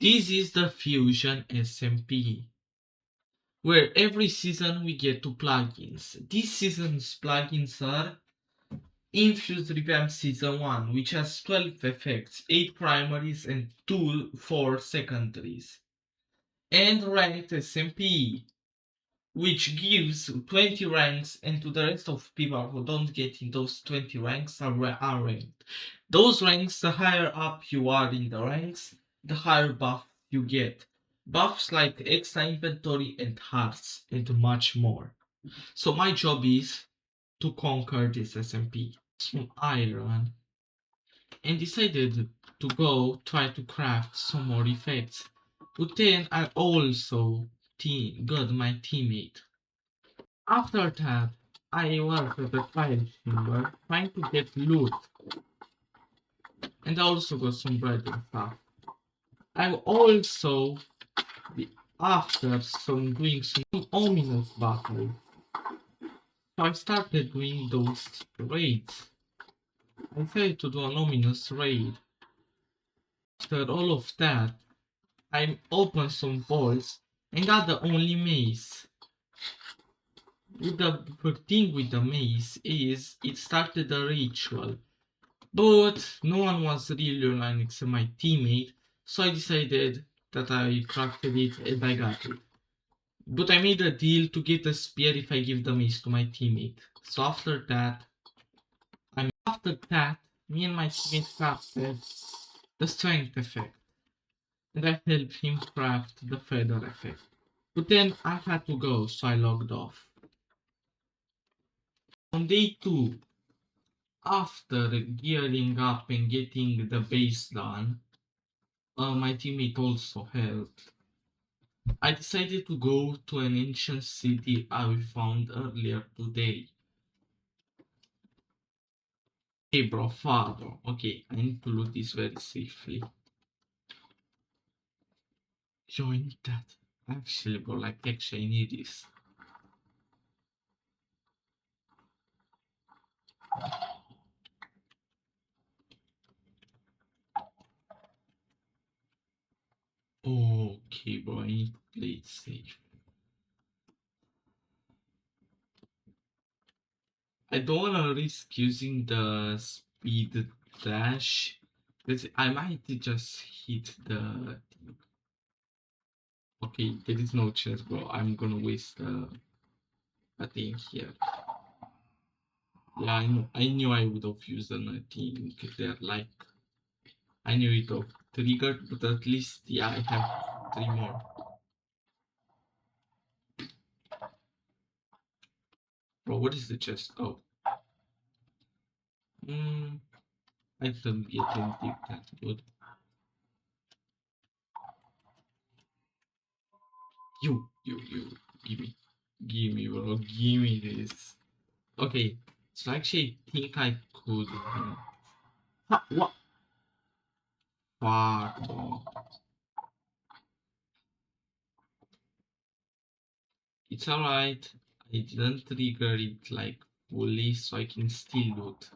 This is the Fusion SMP, where every season we get two plugins. This season's plugins are Infuse Revamp Season 1, which has 12 effects, 8 primaries and 2 4 secondaries. And Ranked SMP, which gives 20 ranks, and to the rest of people who don't get in those 20 ranks are ranked. Those ranks, the higher up you are in the ranks, the higher buff you get. Buffs like extra inventory and hearts and much more. So my job is to conquer this SMP. Some iron and decided to go try to craft some more effects. But then I also got my teammate. After that, I was at the fire chamber trying to get loot, and I also got some bread and stuff. I also, after doing some ominous battle, so I started doing those raids. I decided to do an ominous raid. After all of that, I opened some vaults and got the only maze. The thing with the maze is it started a ritual. But no one was really online except my teammate, so I decided that I crafted it and I got it. But I made a deal to get a spear if I give the mace to my teammate. So after that, me and my teammate crafted the strength effect. And I helped him craft the feather effect. But then I had to go, so I logged off. On day 2, after gearing up and getting the base done, my teammate also helped. I decided to go to an ancient city I found earlier today. Hey bro, father. Okay, I need to loot this very safely. Yo, I need that. Actually, bro, actually, I need this. Okay, bro, I need to play it safe. I don't wanna risk using the speed dash, because I might just hit the. Okay, there is no chance, bro. I'm gonna waste a thing here. Yeah, I know. I knew I would have used a thing there. I knew it would have triggered, but at least, yeah, I have 3 more. Bro, what is the chest? Oh. I don't get anything that good. You. Give me, bro. Give me this. Okay, so actually, I think I could. What? Fuck, bro. It's alright. I didn't trigger it fully, so I can still loot.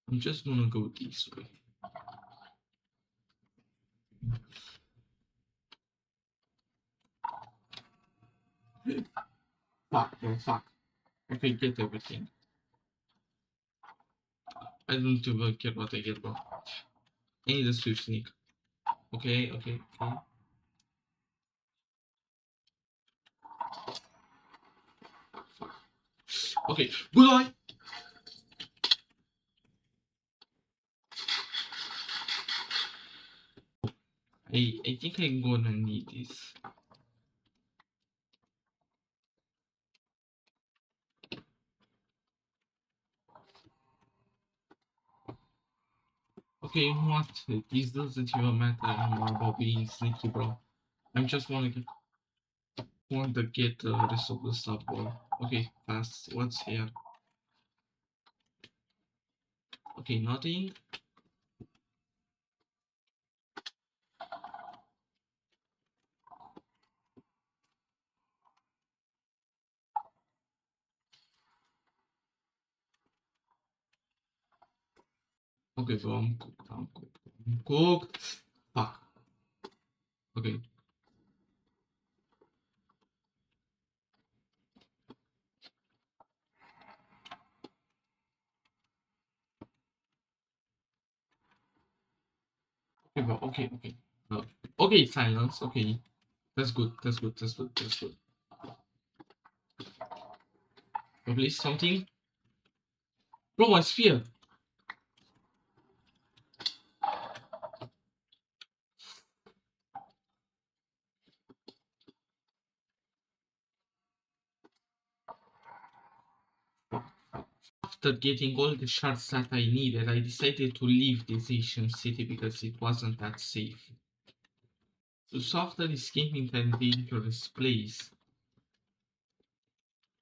I'm just gonna go this way. Fuck, bro, fuck. Okay, get everything. I don't even care what I get, bro. I need a swift sneak. Okay. Okay, goodbye! I think I'm gonna need this. Okay, you know what? This doesn't even matter anymore about being sneaky, bro. I'm just want to get the rest of the stuff, bro. Okay, fast. What's here? Okay, nothing. Okay, so I'm cooked. I'm cooked. I'm cooked. Fuck. Okay. Okay, bro. Okay, okay. Uh, okay, silence. Okay. That's good. That's good. That's good. That's good. Probably something. Bro, my spear. After getting all the shards that I needed, I decided to leave this ancient city because it wasn't that safe. So after escaping that dangerous place,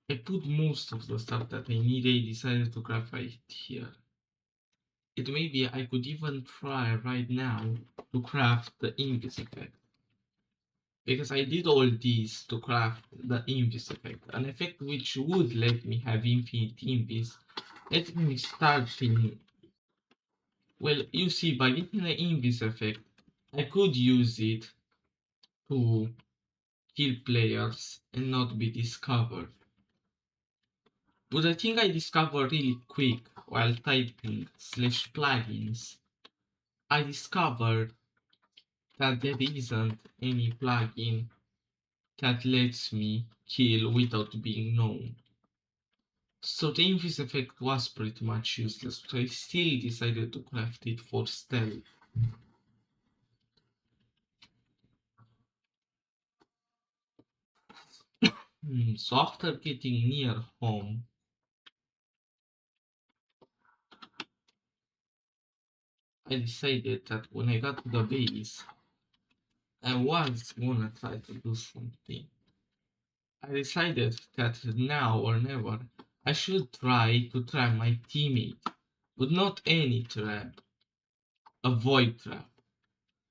I put most of the stuff that I needed. I decided to craft right here. It maybe I could even try right now to craft the invis effect. Because I did all these to craft the invis effect, an effect which would let me have infinite invis. Let me start in. Well, you see, by getting the invis effect, I could use it to kill players and not be discovered. But I think I discovered really quick while typing slash plugins. I discovered that there isn't any plugin that lets me kill without being known. So the infuse effect was pretty much useless, but I still decided to craft it for stealth. So after getting near home, I decided that when I got to the base, I was gonna try to do something. I decided that now or never, I should try to trap my teammate, but not any trap, a void trap,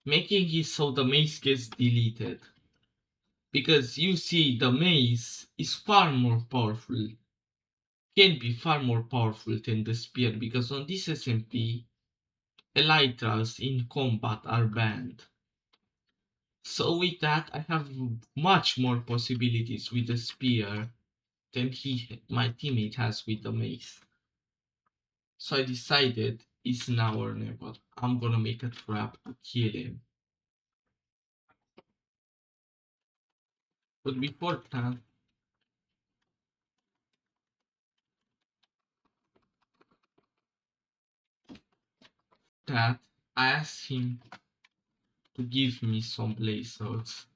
making it so the maze gets deleted. Because you see, the maze is far more powerful, can be far more powerful than the spear, because on this SMP, elytras in combat are banned. So with that, I have much more possibilities with the spear than my teammate has with the mace. So I decided it's now or never. I'm gonna make a trap to kill him. But before that, I asked him to give me some blaze swords.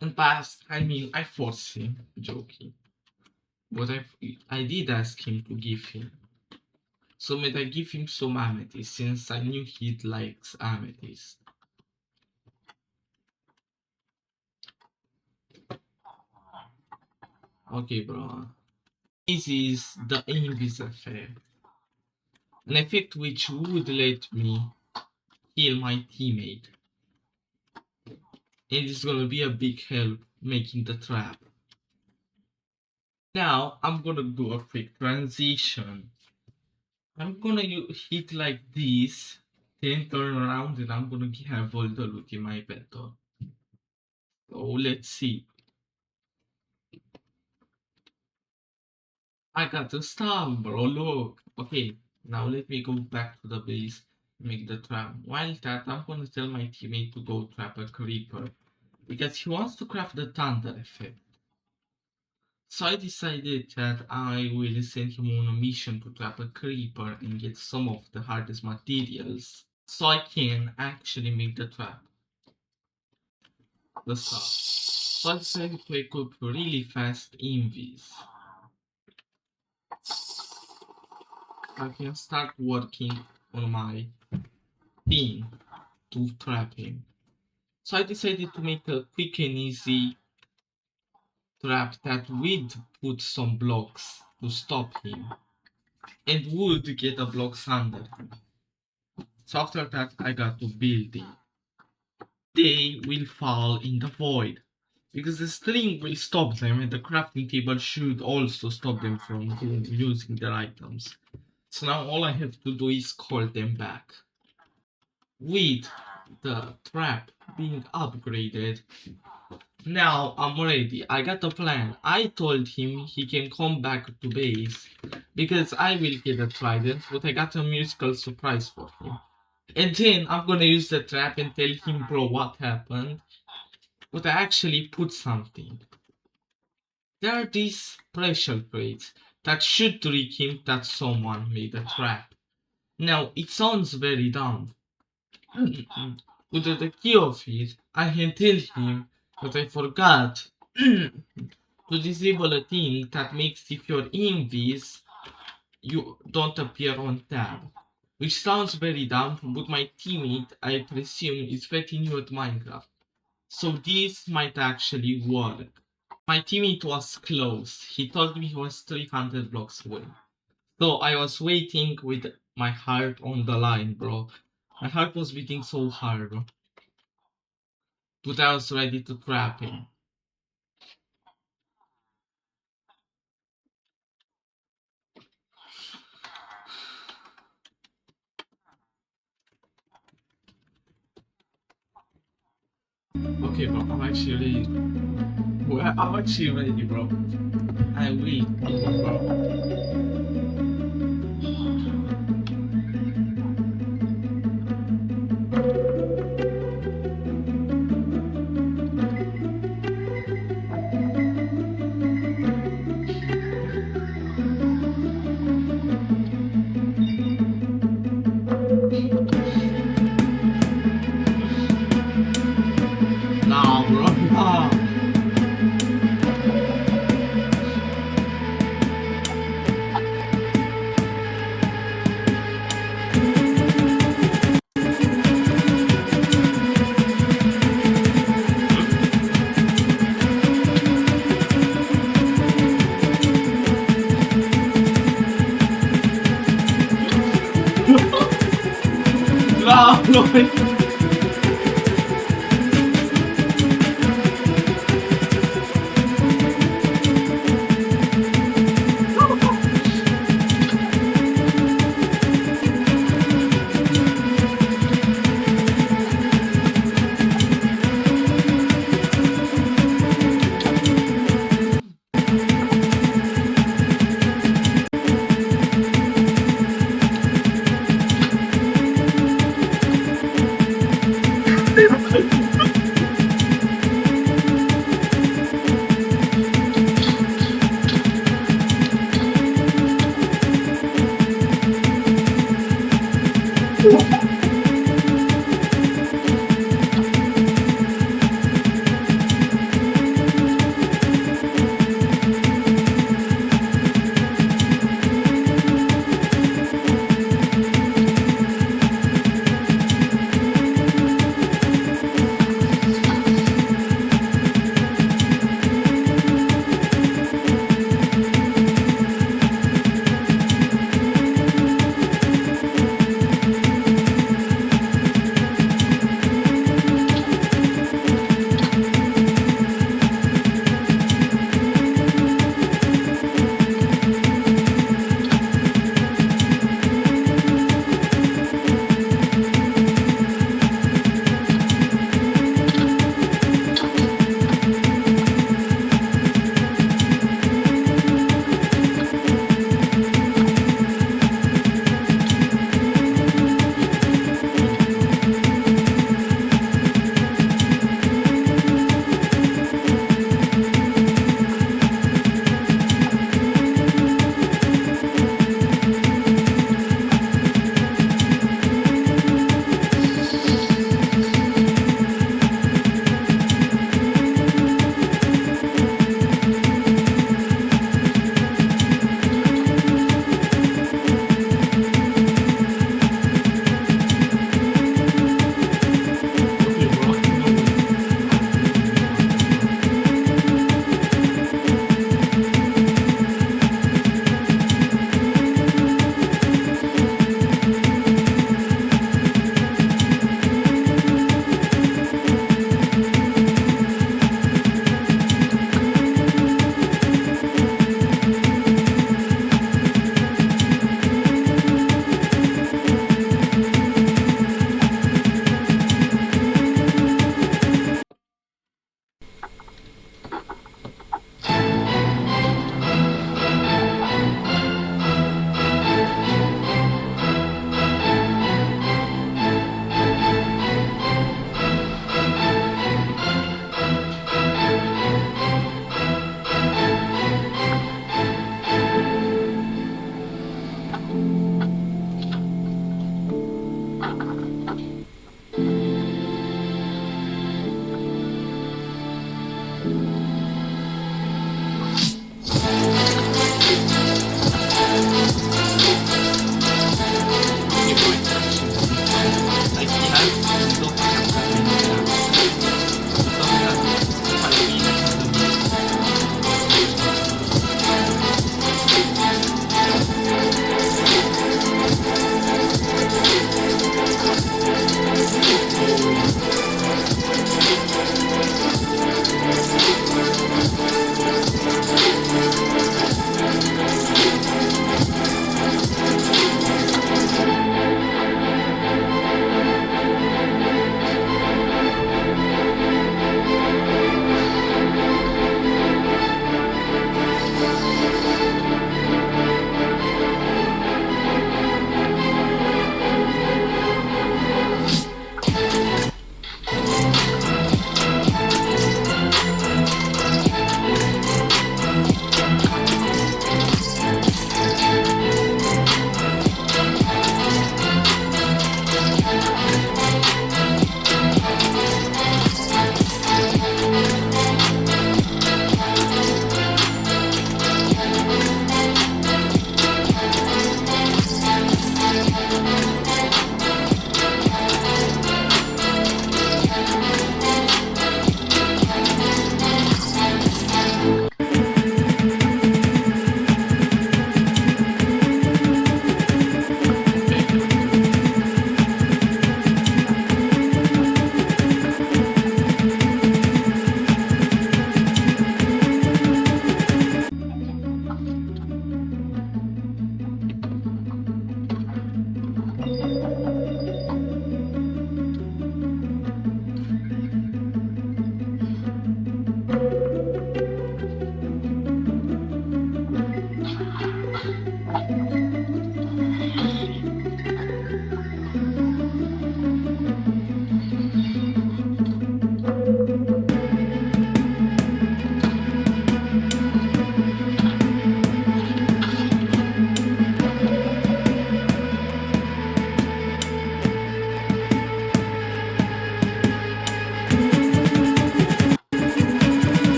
And past, I mean, I forced him, joking. But I did ask him to give him. So may I give him some amethyst since I knew he likes amethyst. Okay, bro. This is the Invis effect. An effect which would let me kill my teammate. And it's gonna be a big help making the trap. Now I'm gonna do a quick transition. I'm gonna hit like this, then turn around and I'm gonna have all the loot in my battle. So let's see. I got the star, bro, look. Okay, now let me go back to the base, make the trap. While that, I'm gonna tell my teammate to go trap a creeper, because he wants to craft the thunder effect. So I decided that I will send him on a mission to trap a creeper and get some of the hardest materials, so I can actually make the trap. The stuff. So I decided to equip really fast invis. I can start working on my team to trap him. So I decided to make a quick and easy trap that would put some blocks to stop him and would get the blocks under him. So after that I got to build it. They will fall in the void. because the string will stop them, and the crafting table should also stop them from using their items. So now all I have to do is call them back. With the trap being upgraded, now I'm ready. I got a plan. I told him he can come back to base because I will get a trident, but I got a musical surprise for him. And then I'm gonna use the trap and tell him, bro, what happened. But I actually put something. There are these pressure crates that should trick him that someone made a trap. Now, it sounds very dumb. With the key of it, I can tell him that I forgot to disable a thing that makes if you're in this, you don't appear on tab. Which sounds very dumb, but my teammate, I presume, is very new at Minecraft. So this might actually work. My teammate was close. He told me he was 300 blocks away. So I was waiting with my heart on the line, bro. My heart was beating so hard, bro. But I was ready to trap him. Okay, bro, I'm actually ready. Well, I'm actually ready, bro. I will kill him, bro. Nah, bro, nah. Nah, bro.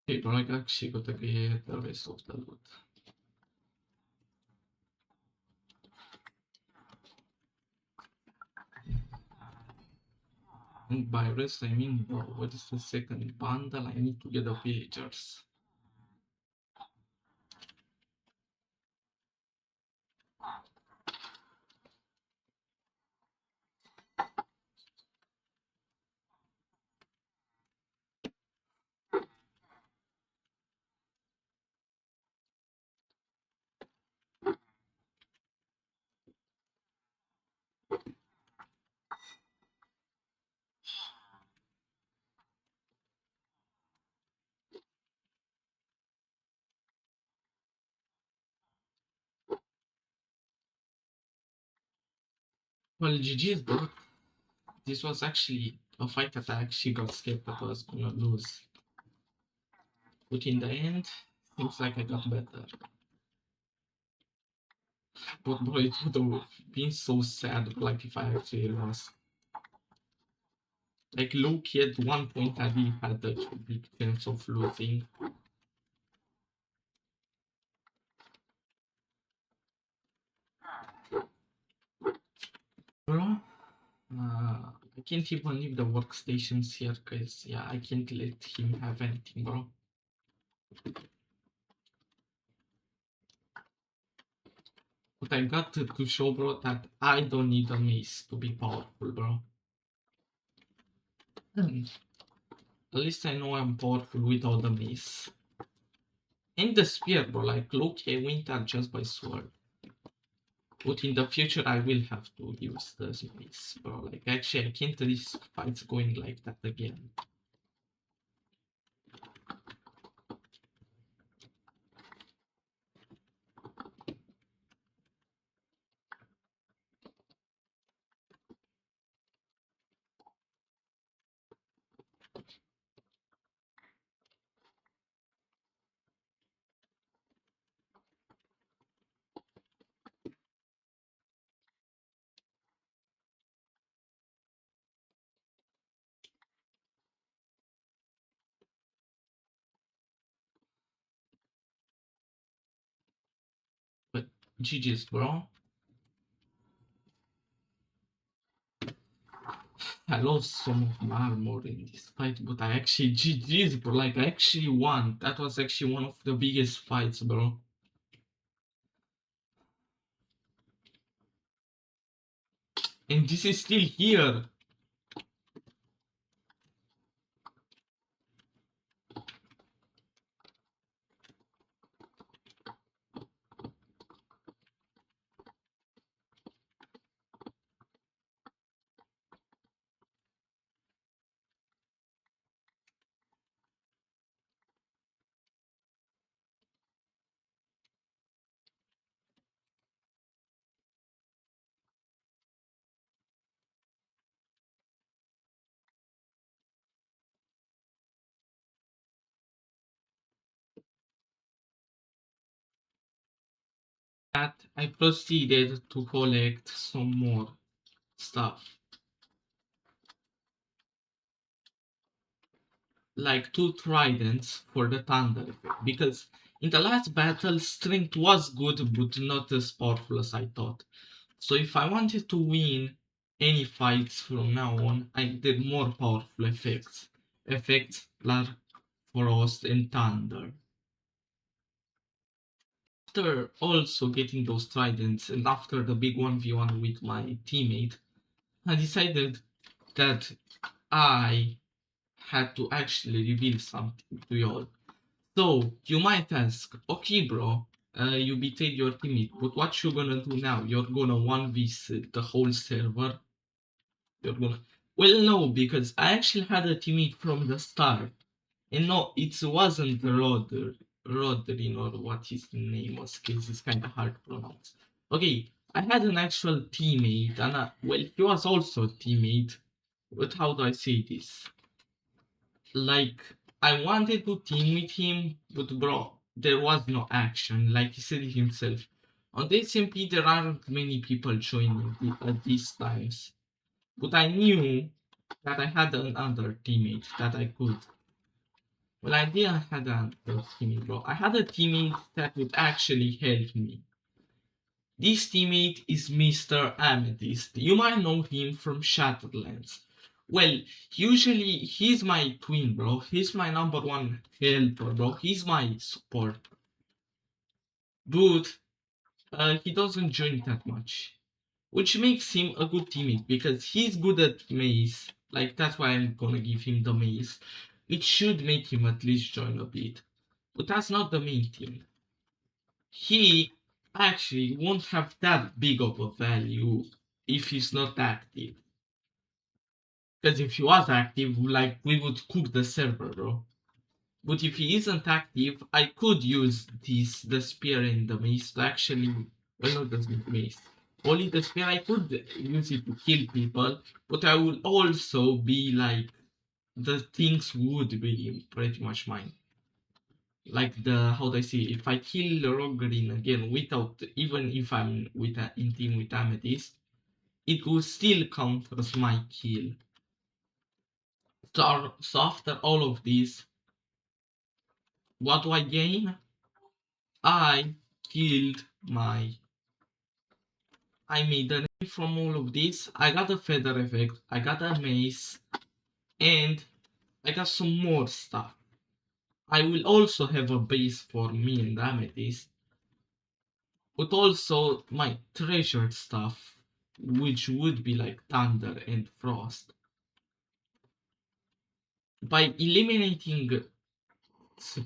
Okay, bro, I actually got to get the rest of the loot. And by rest, I mean, bro, what is the second bundle? I need to get the villagers. Well, GG's, bro. This was actually a fight that I actually got scared that I was gonna lose. But in the end, seems like I got better. But bro, it would have been so sad, like if I actually lost. Like low-key at one point I really had a big chance of losing. Bro, I can't even leave the workstations here, cause yeah, I can't let him have anything, bro. But I got to show, bro, that I don't need a mace to be powerful, bro. At least I know I'm powerful without the mace. And the spear, bro, like, look, I win that just by sword. But in the future, I will have to use the mace, bro. Like, actually, I can't risk fights going like that again. But GG's, bro. I lost some of my armor in this fight, but I actually GG's, bro. Like, I actually won. That was actually one of the biggest fights, bro. And this is still here. That I proceeded to collect some more stuff. Like 2 tridents for the thunder effect. Because in the last battle, strength was good, but not as powerful as I thought. So if I wanted to win any fights from now on, I did more powerful effects. Effects like frost and thunder. After also getting those tridents and after the big 1v1 with my teammate, I decided that I had to actually reveal something to y'all. So you might ask, okay, bro, you betrayed your teammate, but what you gonna do now? You're gonna 1v the whole server? You're gonna. Well, no, because I actually had a teammate from the start. And no, it wasn't Rodrin or what his name was, because it's kind of hard to pronounce. Okay, I had an actual teammate, and well, he was also a teammate, but how do I say this? Like, I wanted to team with him, but bro, there was no action. Like he said it himself. On the SMP, there aren't many people joining at these times. But I knew that I had another teammate that I could Well, I didn't have a teammate, bro. I had a teammate that would actually help me. This teammate is Mr. Amethyst. You might know him from Shatterlands. Well, usually he's my twin, bro. He's my number one helper, bro. He's my support. But he doesn't join that much, which makes him a good teammate because he's good at maze. Like, that's why I'm gonna give him the maze. It should make him at least join a bit. But that's not the main thing. He actually won't have that big of a value if he's not active. Because if he was active, like, we would cook the server, bro. But if he isn't active, I could use the spear and the mace to actually, well, not the mace. Only the spear, I could use it to kill people, but I would also be like, the things would be pretty much mine. Like how do I say, if I kill Rogreen again without, even if I'm with in team with Amethyst, it will still count as my kill. So after all of this, what do I gain? I killed my. I made a name from all of this. I got a feather effect, I got a mace, and I got some more stuff. I will also have a base for me and Amethyst, but also my treasured stuff, which would be like thunder and frost. By eliminating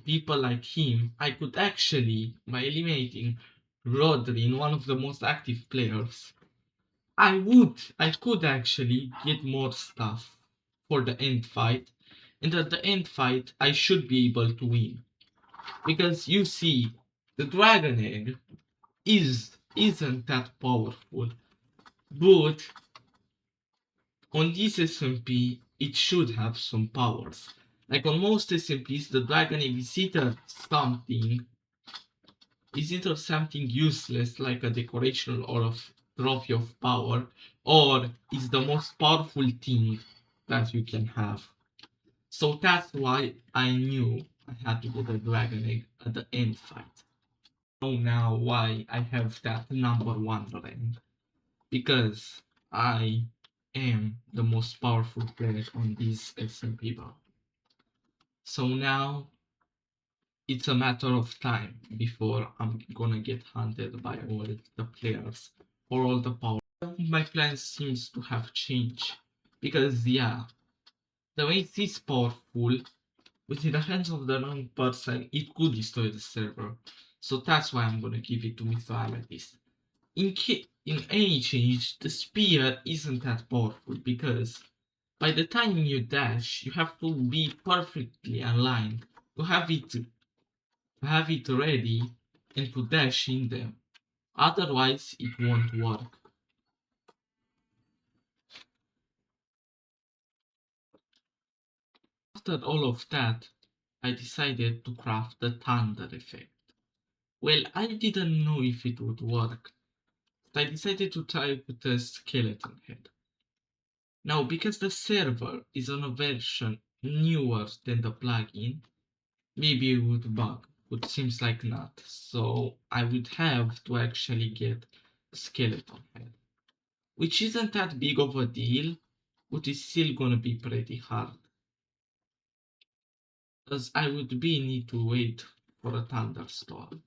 people like him, I could actually, by eliminating Rodrin, one of the most active players, I could actually get more stuff for the end fight, and at the end fight, I should be able to win. Because you see, the Dragon Egg isn't that powerful, but on this SMP, it should have some powers. Like on most SMPs, the Dragon Egg is either something useless like a decoration or a trophy of power, or is the most powerful thing that you can have. So that's why I knew I had to get a Dragon Egg at the end fight. I know now why I have that number one rank. Because I am the most powerful player on this SMP bar. So now it's a matter of time before I'm gonna get hunted by all the players for all the power. My plan seems to have changed because yeah, the way it is powerful within the hands of the wrong person, it could destroy the server. So that's why I'm gonna give it to Mr. Amethyst. In any change, the spear isn't that powerful because by the time you dash, you have to be perfectly aligned to have it ready and to dash in them. Otherwise, it won't work. After all of that, I decided to craft the thunder effect. Well, I didn't know if it would work, but I decided to try with a skeleton head. Now, because the server is on a version newer than the plugin, maybe it would bug, but seems like not. So I would have to actually get a skeleton head, which isn't that big of a deal, but it's still gonna be pretty hard. As I would need to wait for a thunderstorm.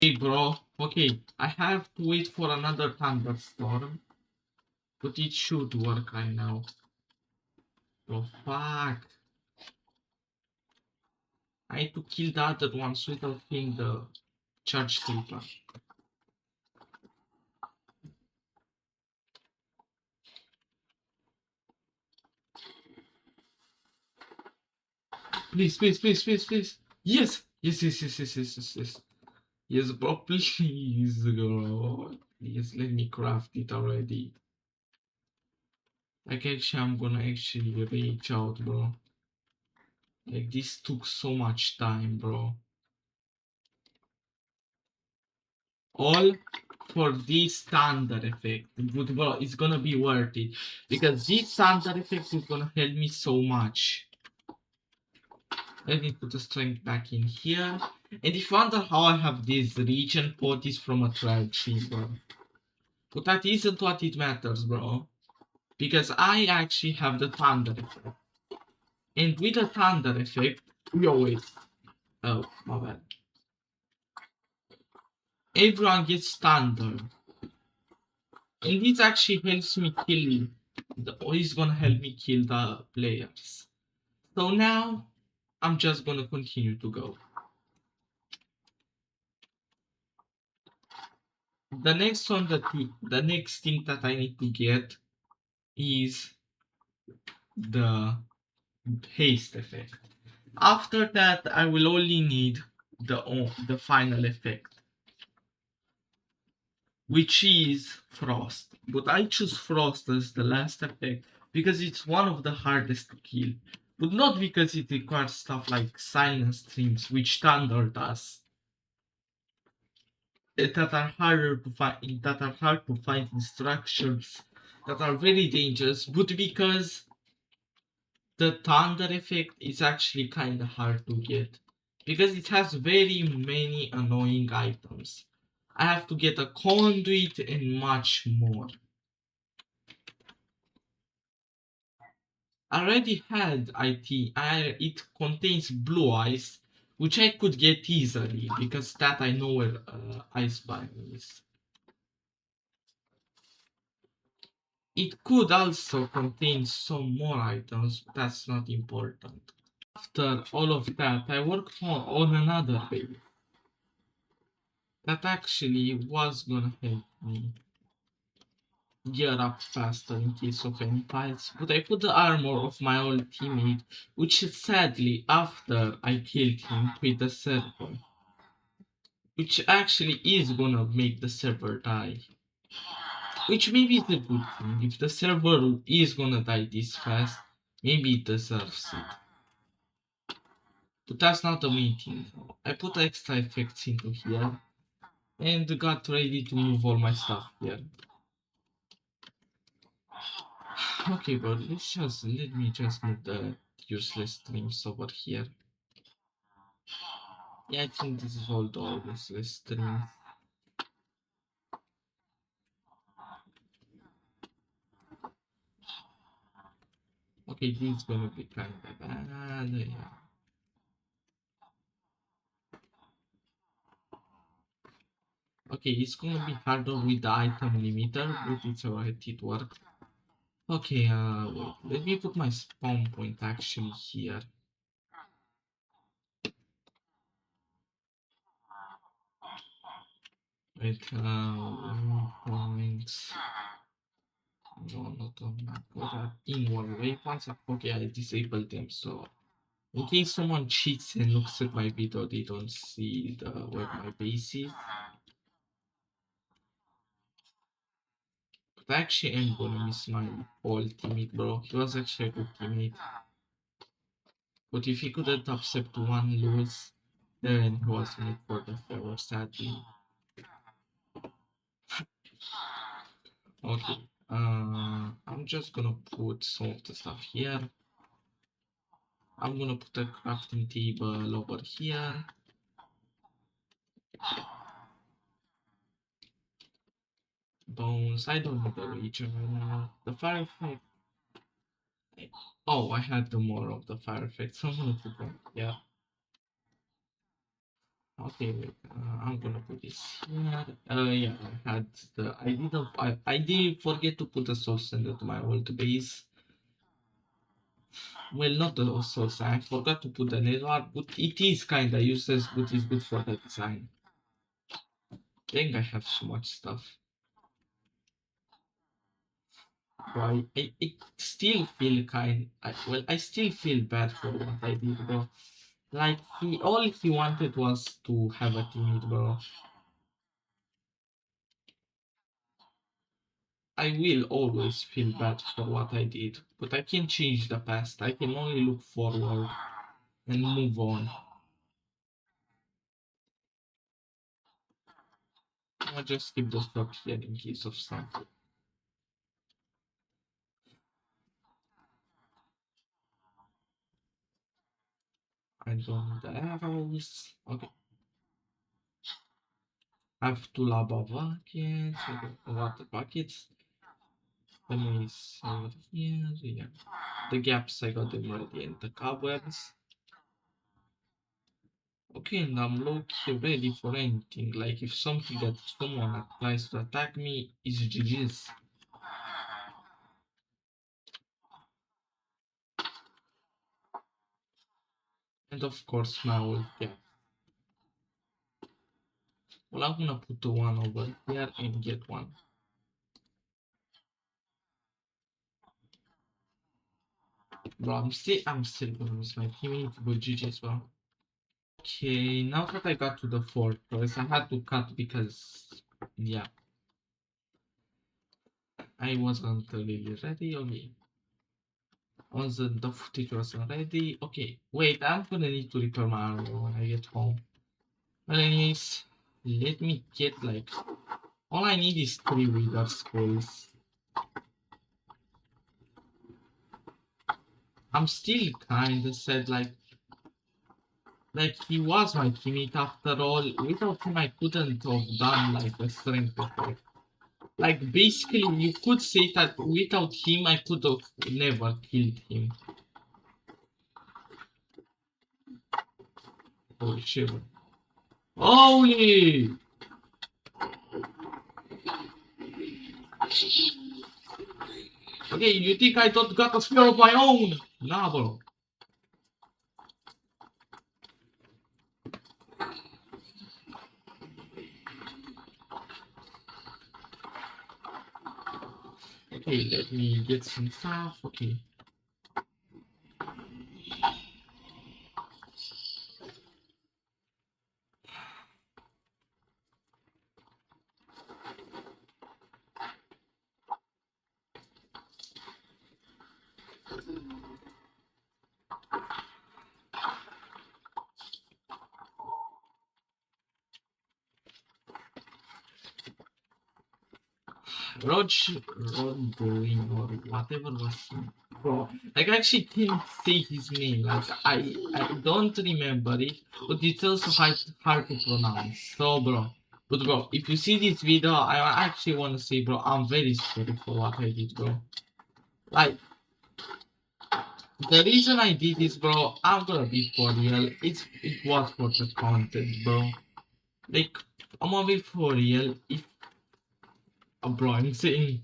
Hey bro, okay, I have to wait for another thunderstorm, but it should work right now. Oh fuck. I need to kill the other ones without hitting the charge trooper. Please, please, please, please, please. Yes! Yes, yes, yes, yes, yes, yes, yes. Yes, bro, please, bro. Yes, let me craft it already. Like, actually, I'm gonna actually reach out, bro. Like, this took so much time, bro. All for this standard effect. But bro, it's gonna be worth it because this standard effect is gonna help me so much. Let me put the strength back in here. And if you wonder how I have this region pot is from a tragedy, bro. But that isn't what it matters, bro. Because I actually have the thunder effect. And with the thunder effect, we always... Oh, my bad. Everyone gets thunder. And this actually helps me kill... It's gonna help me kill the players. So now, I'm just gonna continue to go. The next one the next thing that I need to get is the haste effect. After that, I will only need the final effect, which is frost. But I choose frost as the last effect because it's one of the hardest to kill. But not because it requires stuff like silence streams, which thunder does. That are harder to find, that are hard to find in structures that are very dangerous, but because the thunder effect is actually kind of hard to get because it has very many annoying items. I have to get a conduit and much more. I already had it contains blue ice, which I could get easily because that I know where ice biome is. It could also contain some more items, but that's not important. After all of that, I worked on another base that actually was gonna help me gear up faster in case of any fights, but I put the armor of my old teammate, which sadly after I killed him with the server, which actually is gonna make the server die. Which maybe is a good thing. If the server is gonna die this fast, maybe it deserves it. But that's not the main thing. I put extra effects into here and got ready to move all my stuff here. Okay, but let me just move the useless streams over here. Yeah, I think this is all the useless streams. Okay, this is gonna be kind of bad. Yeah. Okay, it's gonna be harder with the item limiter, but it's alright, it worked. Okay, wait, let me put my spawn point actually here. Wait, points. No, not on map. What are inward waypoints? Okay, I disabled them, so in case someone cheats and looks at my video, they don't see where my base is. But actually, I'm gonna miss my old teammate, bro. He was actually a good teammate. But if he couldn't accept one lose, then he was made for the favor, sadly. Okay, I'm just gonna put some of the stuff here. I'm gonna put a crafting table over here. Bones, I don't need the region right now. The fire effect. Oh, I had the more of the fire effect, so I'm gonna put them. Yeah. Okay, wait. I'm gonna put this here. Yeah, I had the. I did forget to put a soul sender to my old base. Well, not the soul sender. I forgot to put the network, but it is kinda useless, but it's good for the design. Dang, I have so much stuff. So I still feel I still feel bad for what I did, bro. Like all he wanted was to have a teammate, bro. I will always feel bad for what I did, but I can't change the past. I can only look forward and move on. I'ma just keep the stock here in case of something. I don't need the arrows. Okay. I have two lava buckets, water buckets. The maze over here, yeah. The gaps I got them ready and the cobwebs. Okay, and I'm low-key ready for anything. Like if something that someone tries to attack me is GG's. And of course my old gap. Well, I'm gonna put the one over here and get one. Bro, I'm still gonna miss my teammate, but GG's, bro. Okay, now that I got to the fortress, I had to cut because, yeah, I wasn't really ready. Okay, wasn't the footage wasn't ready. Okay, wait, I'm gonna need to repair my armor when I get home. Well, anyways, let me get like all I need is 3 wither skulls. I'm still kinda sad, like he was my teammate after all. Without him, I couldn't have done like a strength effect. Like basically, you could say that without him, I could have never killed him. Holy shit! Holy! Okay, you think I don't got a spell of my own? Nah, bro. Okay, let me get some stuff. Okay. Rod, Rod Boeing or whatever was bro. Like I actually can't say his name. Like I don't remember it, but it's also hard to pronounce. So bro, but bro, if you see this video, I actually want to say, bro, I'm very sorry for what I did, bro. Like the reason I did this, bro, I'm gonna be for real. It was for the content, bro. Like I'm gonna be for real. If bro, I'm saying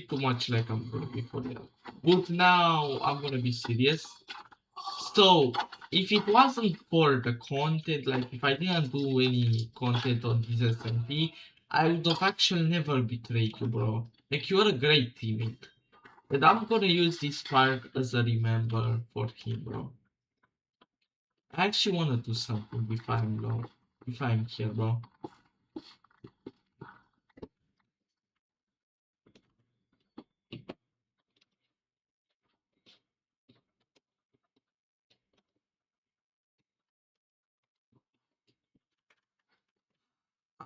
too much like I'm gonna be for real. But now I'm gonna be serious. So if it wasn't for the content, like if I didn't do any content on this SMP, I would have actually never betrayed you, bro. Like you're a great teammate. And I'm gonna use this part as a remember for him, bro. I actually wanna do something if I'm here, bro.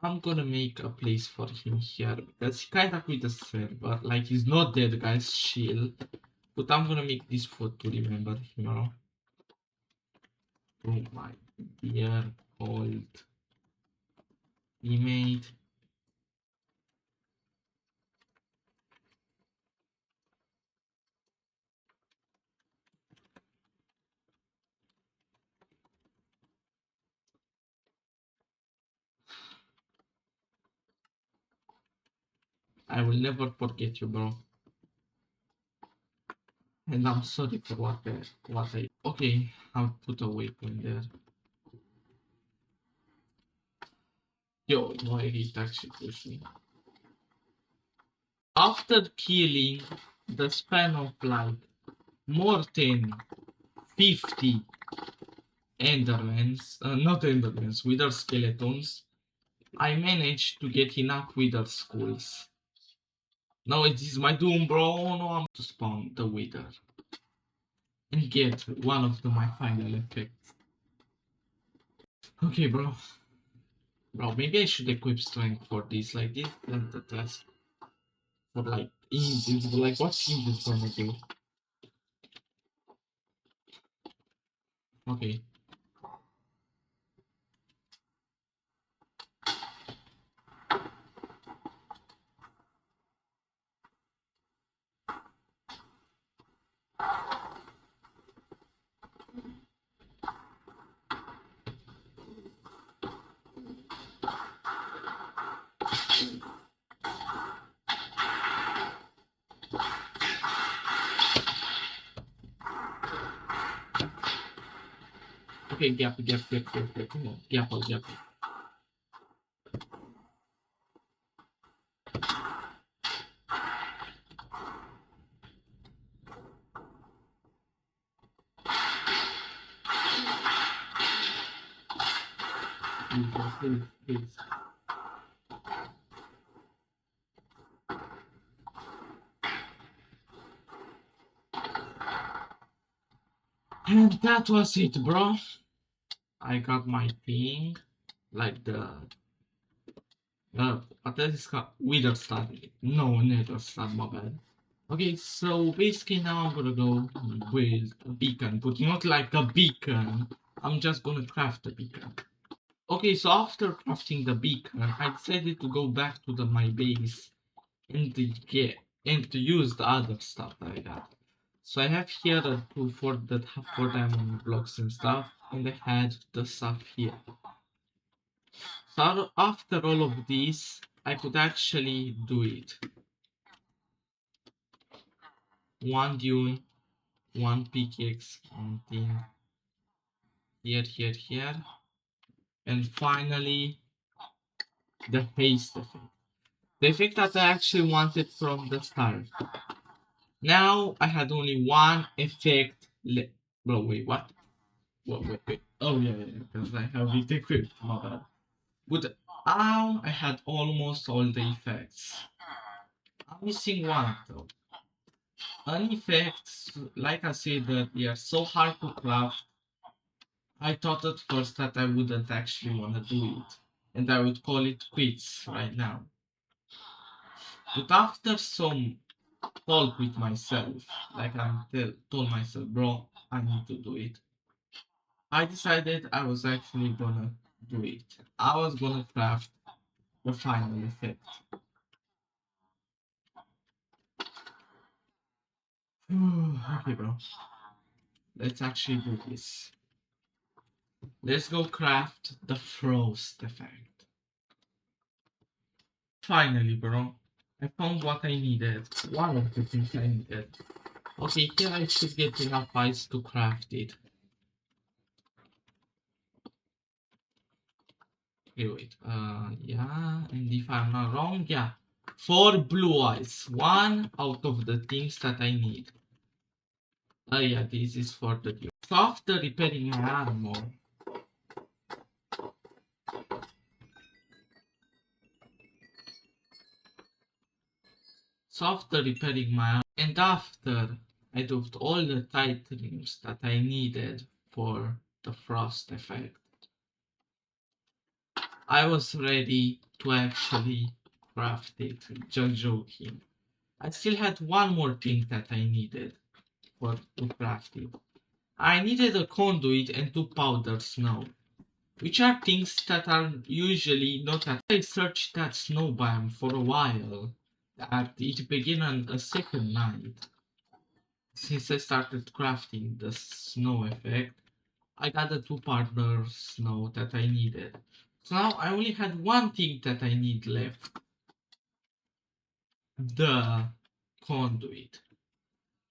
I'm gonna make a place for him here because he kinda quit the server. Like he's not dead, guys. Chill. But I'm gonna make this for to remember him. You know? Oh my dear old teammate. I will never forget you, bro. And I'm sorry for what I. Okay, I'll put a waypoint there. Yo, no, it actually pushed me. After killing the span of like more than 50 Endermans, not Endermans, Wither skeletons, I managed to get enough Wither skulls. Now it is my doom, bro. Oh, no, I'm to spawn the Wither and get one of my final effects. Okay, bro. Bro, maybe I should equip strength for this, like this, and the test for like invisible. Like, what's Invis gonna do? Okay. Okay, gap. Come on, gap. Please. And that was it, bro. I got my thing, like what is it called? Wither star. No, nether star, my bad. Okay, so basically now I'm gonna go with a beacon, but not like a beacon. I'm just gonna craft a beacon. Okay, so after crafting the beacon, I decided to go back to my base and to use the other stuff that I got. So I have here the two for the 4 diamond blocks and stuff, and I had the stuff here. So after all of this, I could actually do it. One dune, one pickaxe, one thing, here, and finally the haste effect. The effect that I actually wanted from the start. Now I had only one effect left. Bro, wait, what? Wait. Oh yeah, because I have it equipped. My bad. But now I had almost all the effects. I'm missing one though. An effect, like I said, that they are so hard to craft. I thought at first that I wouldn't actually want to do it, and I would call it quits right now. But after some talk with myself, like told myself, bro, I need to do it. I decided I was actually gonna do it. I was gonna craft the final effect. Okay, bro. Let's actually do this. Let's go craft the frost effect. Finally, bro. I found what I needed. One of the things I needed. Okay, here I should get enough ice to craft it. Okay, wait. Yeah, and if I'm not wrong, yeah. 4 blue eyes. One out of the things that I need. Oh yeah, this is for the view. So after repairing my armor, and after I did all the items that I needed for the frost effect, I was ready to actually craft it. Just joking. I still had one more thing that I needed for to craft it. I needed a conduit and 2 powder snow, which are things that are usually not at. I searched that snow biome for a while. That it began on a second night. Since I started crafting the snow effect, I got the 2 partner snow that I needed. So now I only had one thing that I need left. The conduit.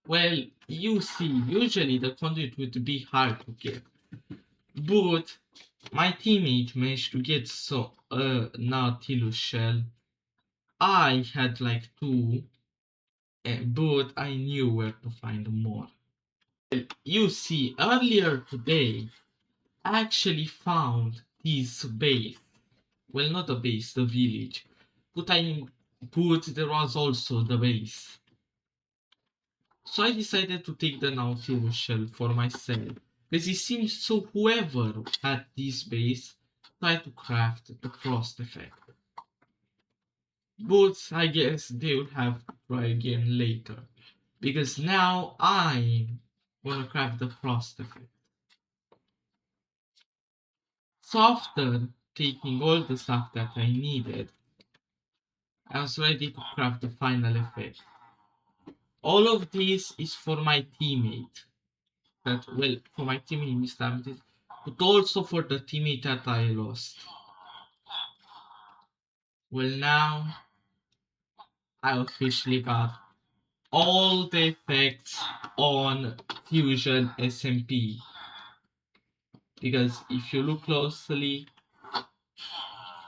Well, you see, usually the conduit would be hard to get. But my teammate managed to get Nautilus shell. I had like 2, but I knew where to find more. You see, earlier today, I actually found this base. Well, not the base, the village. But there was also the base. So I decided to take the Nautilus shell for myself. Because it seems so whoever had this base try to craft the frost effect. But I guess they will have to try again later. Because now I'm gonna craft the frost effect. So after taking all the stuff that I needed, I was ready to craft the final effect. All of this is for my teammate. Well, for my teammate Mr. Amethyst, but also for the teammate that I lost. Well, now I officially got all the effects on Fusion SMP. Because if you look closely,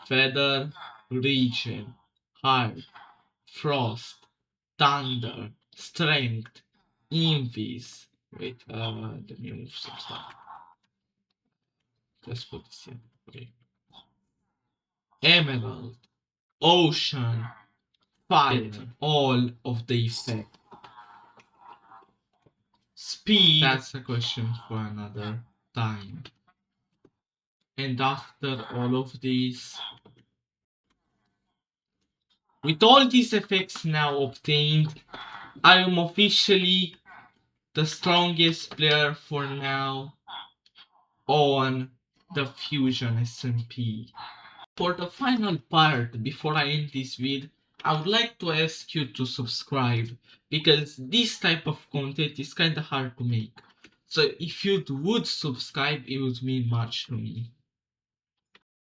Feather, Region, Heart, Frost, Thunder, Strength, Infuse. Wait, let me move some stuff. Let's put this here. Okay. Emerald, Ocean, Fire, all of the effects. Speed, that's a question for another time. And after all of these, with all these effects now obtained, I am officially the strongest player for now on the Fusion SMP. For the final part, before I end this vid, I would like to ask you to subscribe because this type of content is kinda hard to make. So if you would subscribe, it would mean much to me.